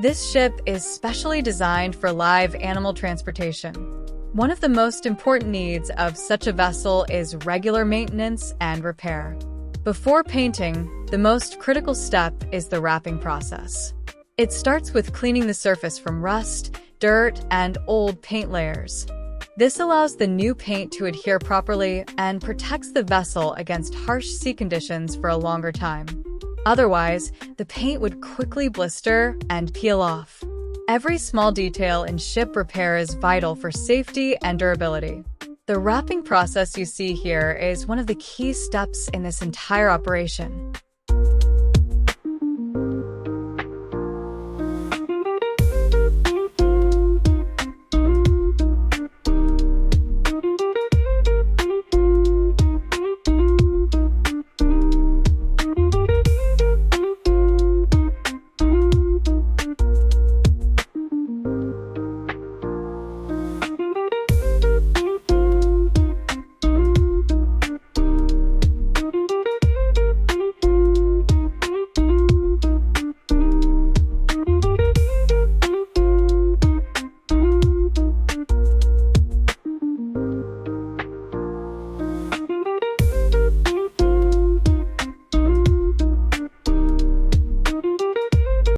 This ship is specially designed for live animal transportation. One of the most important needs of such a vessel is regular maintenance and repair. Before painting, the most critical step is the wrapping process. It starts with cleaning the surface from rust, dirt, and old paint layers. This allows the new paint to adhere properly and protects the vessel against harsh sea conditions for a longer time. Otherwise, the paint would quickly blister and peel off. Every small detail in ship repair is vital for safety and durability. The wrapping process you see here is one of the key steps in this entire operation.